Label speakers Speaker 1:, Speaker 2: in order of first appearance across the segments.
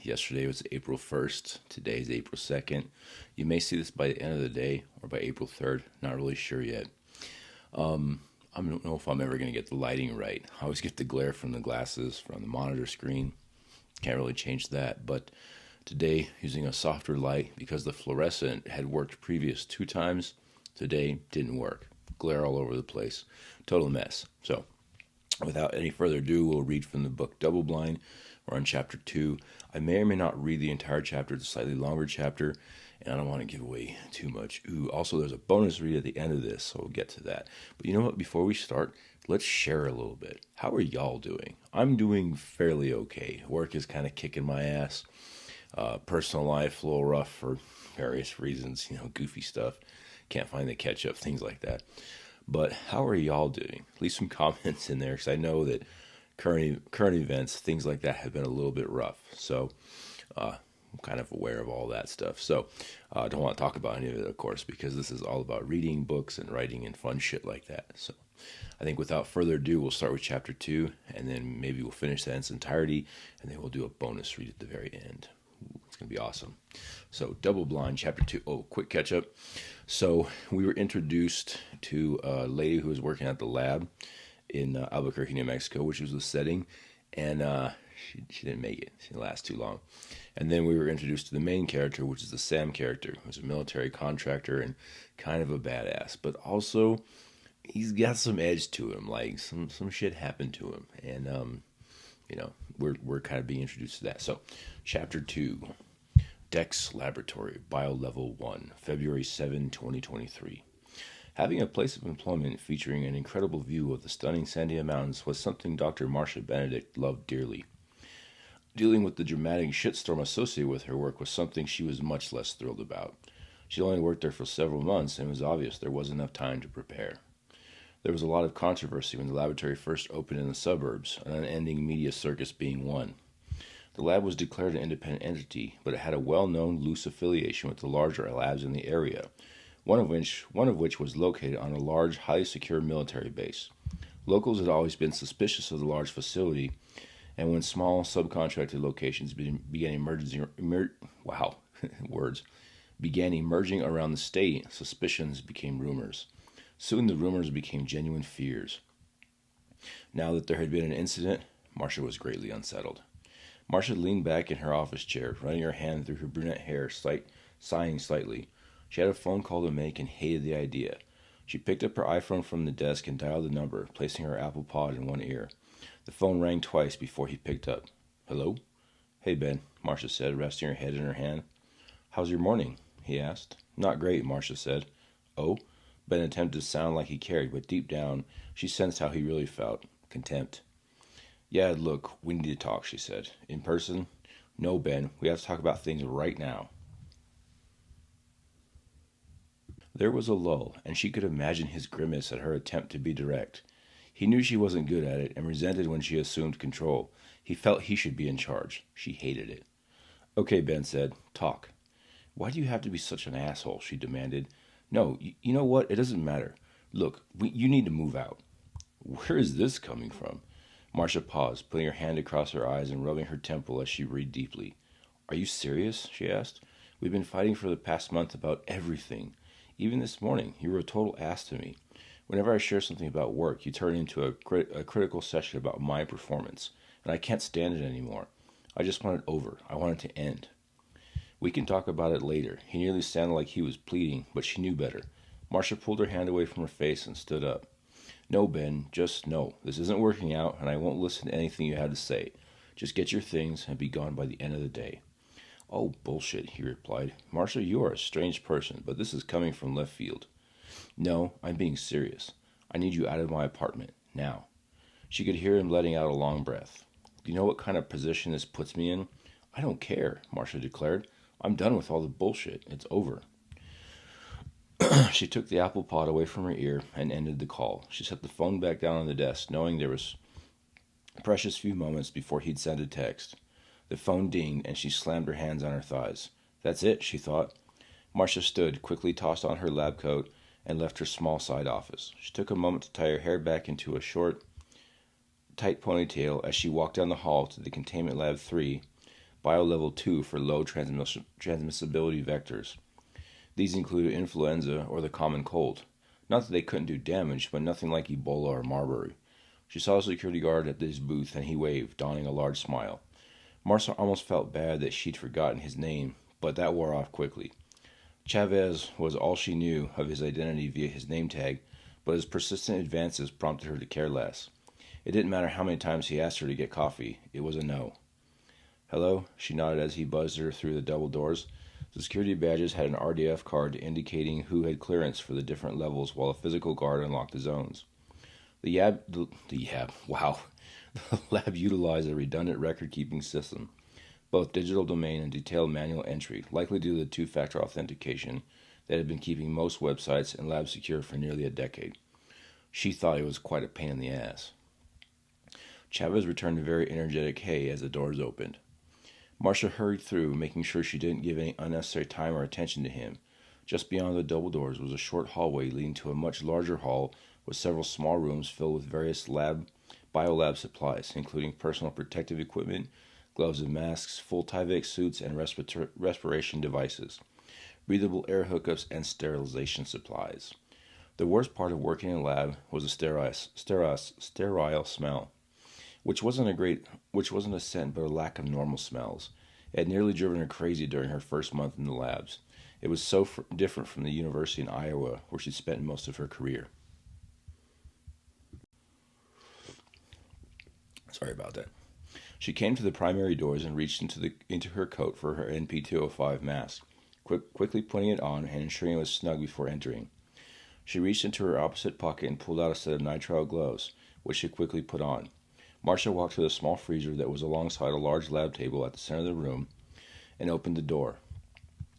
Speaker 1: Yesterday was April 1st. Today is April 2nd. You may see this by the end of the day or by April 3rd. Not really sure yet. I don't know if I'm ever going to get the lighting right. I always get the glare from the glasses, from the monitor screen. Can't really change that. But today, using a softer light, because the fluorescent had worked previous 2 times, today didn't work. Glare all over the place. Total mess. So, without any further ado, we'll read from the book Double Blind. We're on chapter 2. I may or may not read the entire chapter. It's a slightly longer chapter, and I don't want to give away too much. Also, there's a bonus read at the end of this, so we'll get to that. But you know what? Before we start, let's share a little bit. How are y'all doing? I'm doing fairly okay. Work is kind of kicking my ass. Personal life, a little rough for various reasons, goofy stuff. Can't find the catch-up, things like that. But how are y'all doing? Leave some comments in there, because I know that current events, things like that, have been a little bit rough. So I'm kind of aware of all that stuff. So I don't want to talk about any of it, of course, because this is all about reading books and writing and fun shit like that. So I think without further ado, we'll start with chapter 2, and then maybe we'll finish that in its entirety, and then we'll do a bonus read at the very end. It's going to be awesome. So Double Blind, chapter 2. Oh, quick catch up. So we were introduced to a lady who was working at the lab in Albuquerque, New Mexico, which was the setting, and she didn't make it. She didn't last too long. And then we were introduced to the main character, which is the Sam character, who's a military contractor and kind of a badass, but also he's got some edge to him, like some shit happened to him, and we're kind of being introduced to that. So, chapter 2, Dex Laboratory, Bio Level 1, February 7, 2023. Having a place of employment featuring an incredible view of the stunning Sandia Mountains was something Dr. Marcia Benedict loved dearly. Dealing with the dramatic shitstorm associated with her work was something she was much less thrilled about. She only worked there for several months, and it was obvious there wasn't enough time to prepare. There was a lot of controversy when the laboratory first opened in the suburbs, an unending media circus being one. The lab was declared an independent entity, but it had a well-known loose affiliation with the larger labs in the area, one of which was located on a large, highly secure military base. Locals had always been suspicious of the large facility, and when small subcontracted locations began emerging around the state, suspicions became rumors. Soon the rumors became genuine fears. Now that there had been an incident, Marcia was greatly unsettled. Marcia leaned back in her office chair, running her hand through her brunette hair, sighing slightly. She had a phone call to make and hated the idea. She picked up her iPhone from the desk and dialed the number, placing her Apple Pod in one ear. The phone rang twice before he picked up. "Hello?" "Hey, Ben," Marcia said, resting her head in her hand. "How's your morning?" he asked. "Not great," Marcia said. "Oh?" Ben attempted to sound like he cared, but deep down, she sensed how he really felt. Contempt. "Yeah, look, we need to talk," she said. "In person?" "No, Ben, we have to talk about things right now." There was a lull, and she could imagine his grimace at her attempt to be direct. He knew she wasn't good at it, and resented when she assumed control. He felt he should be in charge. She hated it. "Okay," Ben said. "Talk." "Why do you have to be such an asshole?" she demanded. "No, you know what? It doesn't matter. Look, you need to move out." "Where is this coming from?" Marcia paused, putting her hand across her eyes and rubbing her temple as she breathed deeply. "Are you serious?" she asked. "We've been fighting for the past month about everything. Even this morning, you were a total ass to me. Whenever I share something about work, you turn it into a critical session about my performance, and I can't stand it anymore. I just want it over. I want it to end." "We can talk about it later." He nearly sounded like he was pleading, but she knew better. Marcia pulled her hand away from her face and stood up. "No, Ben, just no. This isn't working out, and I won't listen to anything you have to say. Just get your things and be gone by the end of the day." "Oh, bullshit," he replied. "Marcia, you are a strange person, but this is coming from left field." "No, I'm being serious. I need you out of my apartment, now." She could hear him letting out a long breath. "Do you know what kind of position this puts me in?" "I don't care," Marcia declared. "I'm done with all the bullshit. It's over." She took the apple pod away from her ear and ended the call. She set the phone back down on the desk, knowing there was a precious few moments before he'd send a text. The phone dinged, and she slammed her hands on her thighs. That's it, she thought. Marcia stood, quickly tossed on her lab coat, and left her small side office. She took a moment to tie her hair back into a short, tight ponytail as she walked down the hall to the Containment Lab 3, Bio-Level 2 for low transmissibility vectors. These included influenza or the common cold. Not that they couldn't do damage, but nothing like Ebola or Marbury. She saw a security guard at his booth and he waved, donning a large smile. Marcia almost felt bad that she'd forgotten his name, but that wore off quickly. Chavez was all she knew of his identity via his name tag, but his persistent advances prompted her to care less. It didn't matter how many times he asked her to get coffee, it was a no. Hello, she nodded as he buzzed her through the double doors. The security badges had an RDF card indicating who had clearance for the different levels, while a physical guard unlocked the zones. The lab utilized a redundant record-keeping system, both digital domain and detailed manual entry, likely due to the two-factor authentication that had been keeping most websites and labs secure for nearly a decade. She thought it was quite a pain in the ass. Chavez returned a very energetic hey as the doors opened. Marcia hurried through, making sure she didn't give any unnecessary time or attention to him. Just beyond the double doors was a short hallway leading to a much larger hall with several small rooms filled with various biolab supplies, including personal protective equipment, gloves and masks, full Tyvek suits, and respiration devices, breathable air hookups, and sterilization supplies. The worst part of working in a lab was a sterile smell, which wasn't a scent but a lack of normal smells. It had nearly driven her crazy during her first month in the labs. It was so different from the university in Iowa, where she spent most of her career. Sorry about that. She came to the primary doors and reached into her coat for her NP205 mask, quickly putting it on and ensuring it was snug before entering. She reached into her opposite pocket and pulled out a set of nitrile gloves, which she quickly put on. Marcia walked to the small freezer that was alongside a large lab table at the center of the room and opened the door.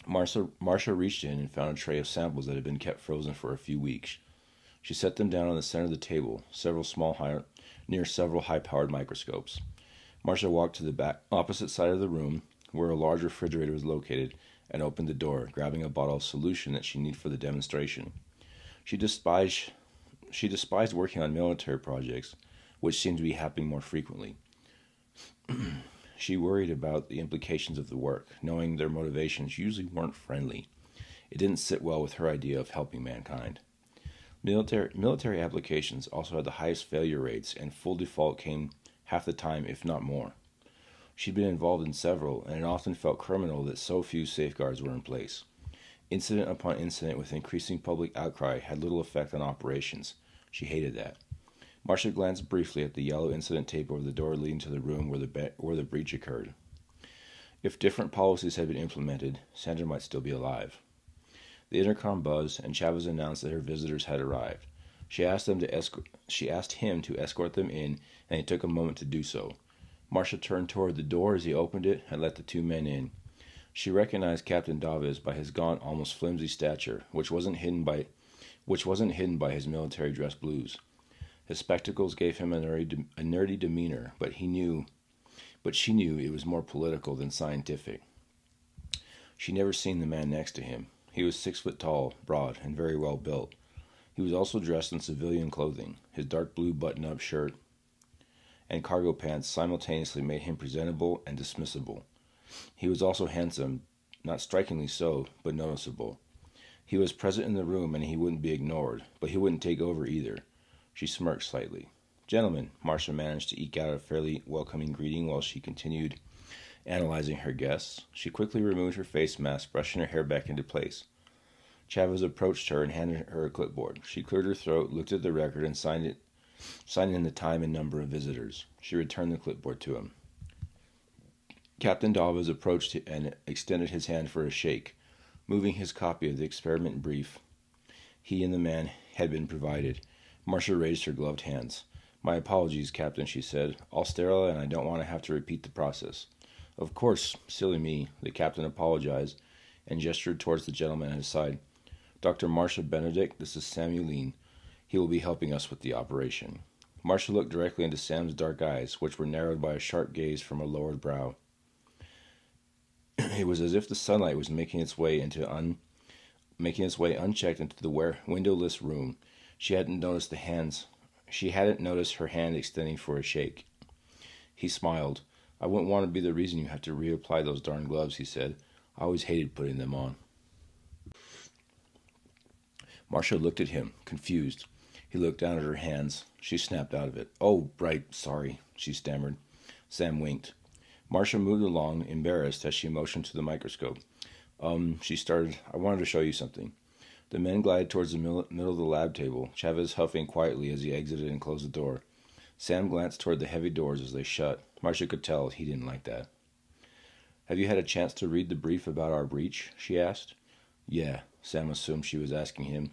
Speaker 1: Marcia reached in and found a tray of samples that had been kept frozen for a few weeks. She set them down on the center of the table, near several high-powered microscopes. Marcia walked to the opposite side of the room, where a large refrigerator was located, and opened the door, grabbing a bottle of solution that she needed for the demonstration. She despised working on military projects, which seemed to be happening more frequently. She worried about the implications of the work, knowing their motivations usually weren't friendly. It didn't sit well with her idea of helping mankind. Military applications also had the highest failure rates, and full default came half the time, if not more. She'd been involved in several, and it often felt criminal that so few safeguards were in place. Incident upon incident with increasing public outcry had little effect on operations. She hated that. Marcia glanced briefly at the yellow incident tape over the door leading to the room where the breach occurred. If different policies had been implemented, Sandra might still be alive. The intercom buzzed, and Chavez announced that her visitors had arrived. She asked him to escort them in, and he took a moment to do so. Marcia turned toward the door as he opened it and let the two men in. She recognized Captain Davis by his gaunt, almost flimsy stature, which wasn't hidden by his military dress blues. His spectacles gave him a nerdy demeanor, but she knew it was more political than scientific. She'd never seen the man next to him. He was 6 foot tall, broad, and very well built. He was also dressed in civilian clothing. His dark blue button-up shirt and cargo pants simultaneously made him presentable and dismissible. He was also handsome, not strikingly so, but noticeable. He was present in the room and he wouldn't be ignored, but he wouldn't take over either. She smirked slightly. "Gentlemen," Marcia managed to eke out a fairly welcoming greeting while she continued analyzing her guests. She quickly removed her face mask, brushing her hair back into place. Chavez approached her and handed her a clipboard. She cleared her throat, looked at the record, and signed in the time and number of visitors. She returned the clipboard to him. Captain Davis approached and extended his hand for a shake, moving his copy of the experiment brief he and the man had been provided. Marcia raised her gloved hands. "My apologies, Captain," she said. "All sterile, and I don't want to have to repeat the process." "Of course, silly me," the captain apologized and gestured towards the gentleman at his side. "Dr. Marcia Benedict, this is Sam Uline. He will be helping us with the operation." Marcia looked directly into Sam's dark eyes, which were narrowed by a sharp gaze from a lowered brow. It was as if the sunlight was making its way unchecked into the windowless room. She hadn't noticed her hand extending for a shake. He smiled. I wouldn't want to be the reason you have to reapply those darn gloves, he said. I always hated putting them on. Marcia looked at him, confused. He looked down at her hands. She snapped out of it. Oh, right, sorry, she stammered. Sam winked. Marcia moved along, embarrassed, as she motioned to the microscope. She started, I wanted to show you something. The men glided towards the middle of the lab table, Chavez huffing quietly as he exited and closed the door. Sam glanced toward the heavy doors as they shut. Marcia could tell he didn't like that. Have you had a chance to read the brief about our breach? She asked. Yeah, Sam assumed she was asking him.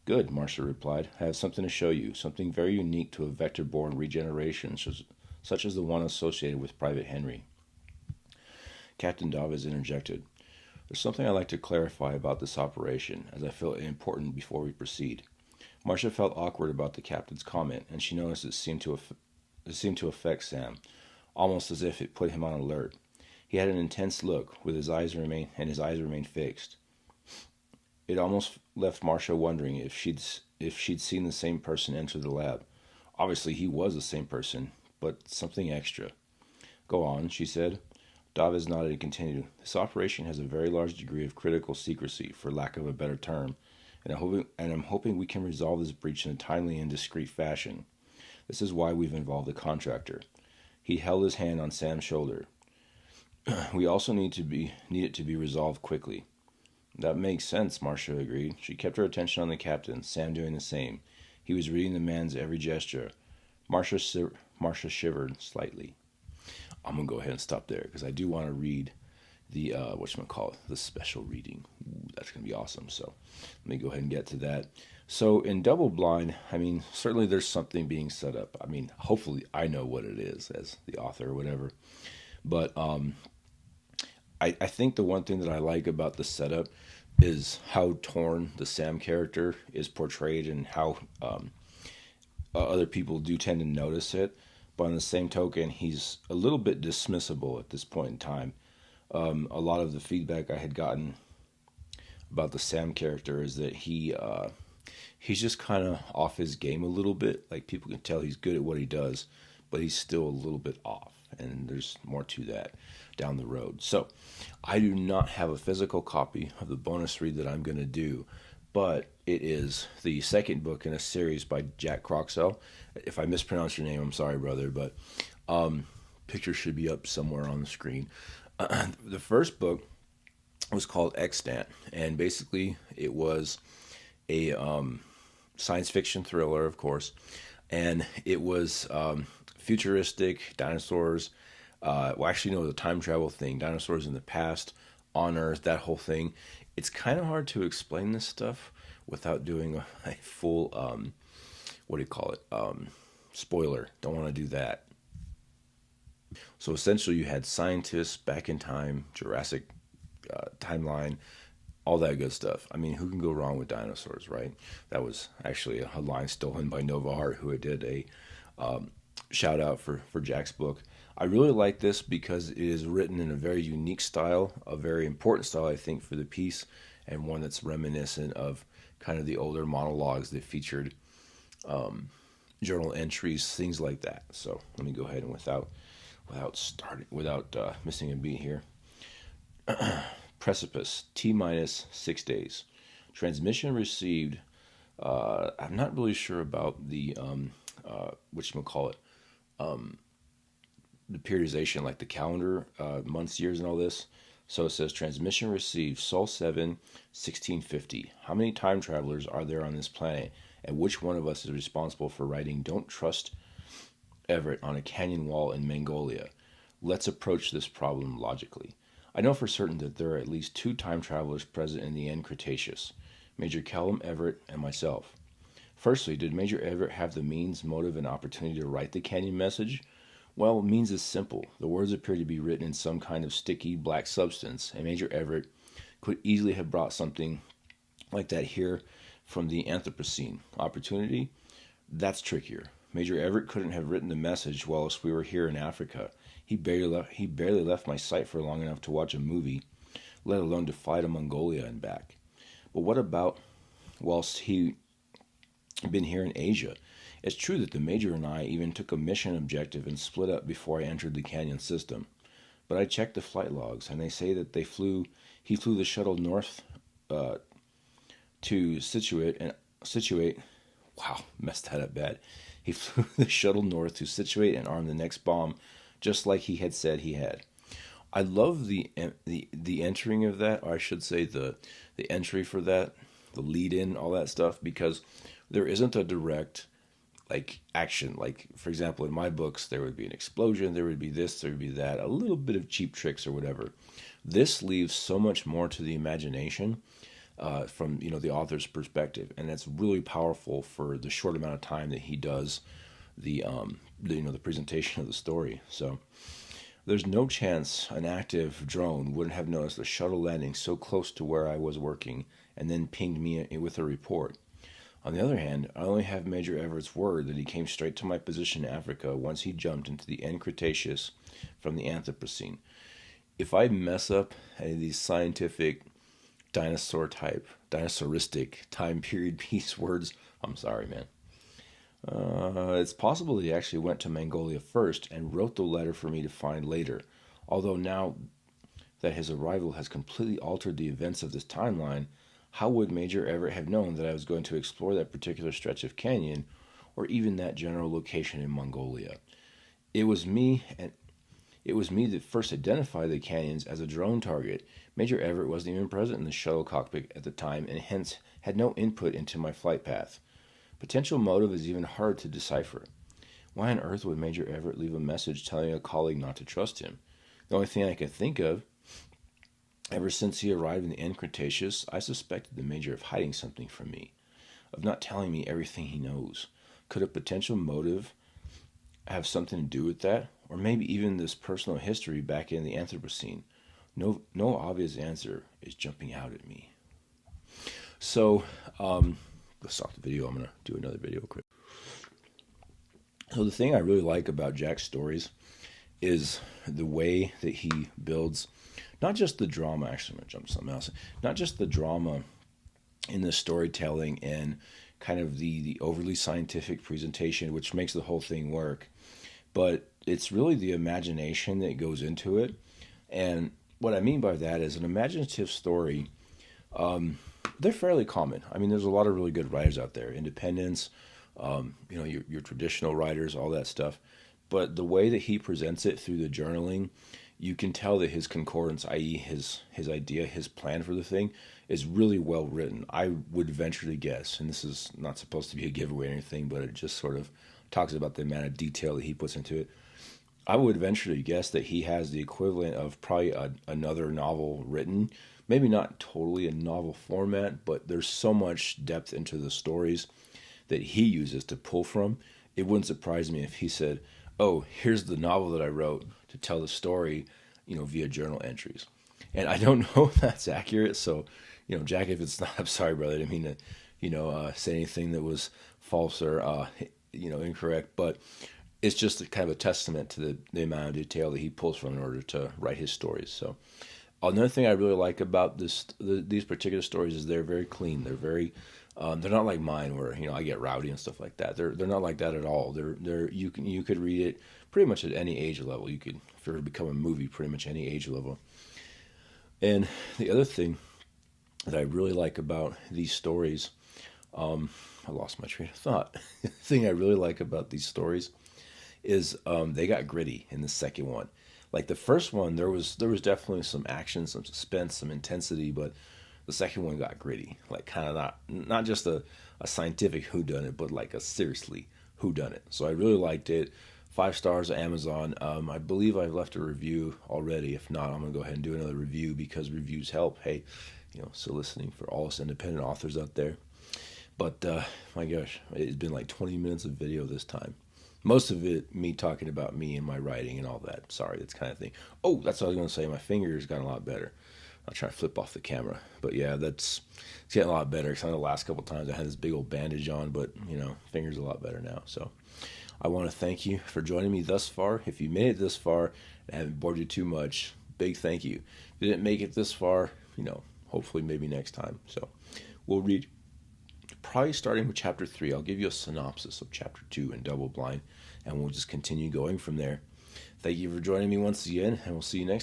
Speaker 1: Good, Marcia replied. I have something to show you, something very unique to a vector-borne regeneration, such as the one associated with Private Henry. Captain Davis interjected. There's something I'd like to clarify about this operation, as I feel it important before we proceed. Marcia felt awkward about the captain's comment, and she noticed it seemed to affect Sam, almost as if it put him on alert. He had an intense look, his eyes remained fixed. It almost left Marcia wondering if she'd seen the same person enter the lab. Obviously, he was the same person, but something extra. Go on, she said. Davis nodded and continued. This operation has a very large degree of critical secrecy, for lack of a better term, and I'm hoping we can resolve this breach in a timely and discreet fashion. This is why we've involved a contractor. He held his hand on Sam's shoulder. We also need it to be resolved quickly. That makes sense, Marcia agreed. She kept her attention on the captain, Sam doing the same. He was reading the man's every gesture. Marcia shivered slightly. I'm going to go ahead and stop there because I do want to read the, the special reading. Ooh, that's going to be awesome. So let me go ahead and get to that. So in Double Blind, certainly there's something being set up. Hopefully I know what it is as the author or whatever. But I think the one thing that I like about the setup is how torn the Sam character is portrayed and how other people do tend to notice it. But on the same token, he's a little bit dismissible at this point in time. A lot of the feedback I had gotten about the Sam character is that he's just kind of off his game a little bit. Like, people can tell he's good at what he does, but he's still a little bit off. And there's more to that down the road. So I do not have a physical copy of the bonus read that I'm going to do, but it is the second book in a series by Jack Croxell. If I mispronounce your name, I'm sorry, brother, but picture should be up somewhere on the screen. The first book was called Extant, and basically it was a science fiction thriller, of course, and it was futuristic, dinosaurs, the time travel thing, dinosaurs in the past, on Earth, that whole thing. It's kind of hard to explain this stuff without doing a full, spoiler. Don't want to do that. So essentially you had scientists back in time, Jurassic timeline, all that good stuff. Who can go wrong with dinosaurs, right? That was actually a line stolen by Nova Hart, who did a shout out for Jack's book. I really like this because it is written in a very unique style, a very important style, I think, for the piece, and one that's reminiscent of kind of the older monologues that featured journal entries, things like that. So let me go ahead and without missing a beat here. Precipice, T-minus 6 days. Transmission received. I'm not really sure about the the periodization, like the calendar, months, years, and all this. So it says transmission received Sol 7, 1650. How many time travelers are there on this planet, and which one of us is responsible for writing "Don't Trust Everett" on a canyon wall in Mongolia? Let's approach this problem logically. I know for certain that there are at least 2 time travelers present in the end Cretaceous, Major Callum Everett and myself. Firstly, did Major Everett have the means, motive, and opportunity to write the canyon message? Well, means is simple. The words appear to be written in some kind of sticky black substance, and Major Everett could easily have brought something like that here from the Anthropocene. Opportunity? That's trickier. Major Everett couldn't have written the message whilst we were here in Africa. He barely left my sight for long enough to watch a movie, let alone to fly to Mongolia and back. But what about whilst he had been here in Asia? It's true that the Major and I even took a mission objective and split up before I entered the canyon system. But I checked the flight logs, and they say that he flew the shuttle north uh, to situate. Wow, messed that up bad. He flew the shuttle north to situate and arm the next bomb, just like he had said he had. I love the entering of that, or I should say the entry for that, the lead in, all that stuff, because there isn't a direct like action. Like for example, in my books, there would be an explosion, there would be this, there would be that, a little bit of cheap tricks or whatever. This leaves so much more to the imagination from the author's perspective, and that's really powerful for the short amount of time that he does the presentation of the story. So there's no chance an active drone wouldn't have noticed the shuttle landing so close to where I was working and then pinged me with a report. On the other hand, I only have Major Everett's word that he came straight to my position in Africa once he jumped into the end Cretaceous from the Anthropocene. If I mess up any of these scientific dinosauristic time period piece words, I'm sorry, man. It's possible that he actually went to Mongolia first and wrote the letter for me to find later. Although now that his arrival has completely altered the events of this timeline, how would Major Everett have known that I was going to explore that particular stretch of canyon, or even that general location in Mongolia? It was me that first identified the canyons as a drone target. Major Everett wasn't even present in the shuttle cockpit at the time, and hence had no input into my flight path. Potential motive is even hard to decipher. Why on earth would Major Everett leave a message telling a colleague not to trust him? The only thing I could think of, ever since he arrived in the end Cretaceous, I suspected the Major of hiding something from me, of not telling me everything he knows. Could a potential motive have something to do with that? Or maybe even this personal history back in the Anthropocene? No obvious answer is jumping out at me. So, let's stop the video. I'm going to do another video quick. So the thing I really like about Jack's stories is the way that he builds not just the drama, actually I'm going to jump to something else, not just the drama in the storytelling and kind of the overly scientific presentation, which makes the whole thing work, but it's really the imagination that goes into it. And what I mean by that is an imaginative story, they're fairly common. I mean, there's a lot of really good writers out there, independents, your traditional writers, all that stuff. But the way that he presents it through the journaling, you can tell that his concordance, i.e. his idea, his plan for the thing, is really well written. I would venture to guess, and this is not supposed to be a giveaway or anything, but it just sort of talks about the amount of detail that he puts into it. I would venture to guess that he has the equivalent of probably another novel written. Maybe not totally a novel format, but there's so much depth into the stories that he uses to pull from. It wouldn't surprise me if he said, oh, here's the novel that I wrote to tell the story, via journal entries. And I don't know if that's accurate. So, Jack, if it's not, I'm sorry, brother. I didn't mean to, say anything that was false or, incorrect. But it's just kind of a testament to the amount of detail that he pulls from in order to write his stories. So another thing I really like about these particular stories is they're very clean. They're very, they're not like mine where I get rowdy and stuff like that. They're not like that at all. You could read it pretty much at any age level. You could, if it were to become a movie, pretty much any age level. And the other thing that I really like about these stories, I lost my train of thought. The thing I really like about these stories is they got gritty in the second one. Like the first one, there was definitely some action, some suspense, some intensity, but the second one got gritty. Like kind of not just a scientific whodunit, but like a seriously whodunit. So I really liked it. 5 stars on Amazon. I believe I've left a review already. If not, I'm gonna go ahead and do another review because reviews help. Hey, soliciting for all us independent authors out there. But my gosh, it's been like 20 minutes of video this time. Most of it, me talking about me and my writing and all that. Sorry, that's kind of thing. Oh, that's what I was going to say. My fingers got a lot better. I'll try to flip off the camera. But yeah, it's getting a lot better. Because I know the last couple of times I had this big old bandage on, but, fingers a lot better now. So I want to thank you for joining me thus far. If you made it this far and haven't bored you too much, big thank you. If you didn't make it this far, hopefully maybe next time. So we'll read Probably starting with chapter 3. I'll give you a synopsis of chapter 2 in double blind, and we'll just continue going from there. Thank you for joining me once again, and we'll see you next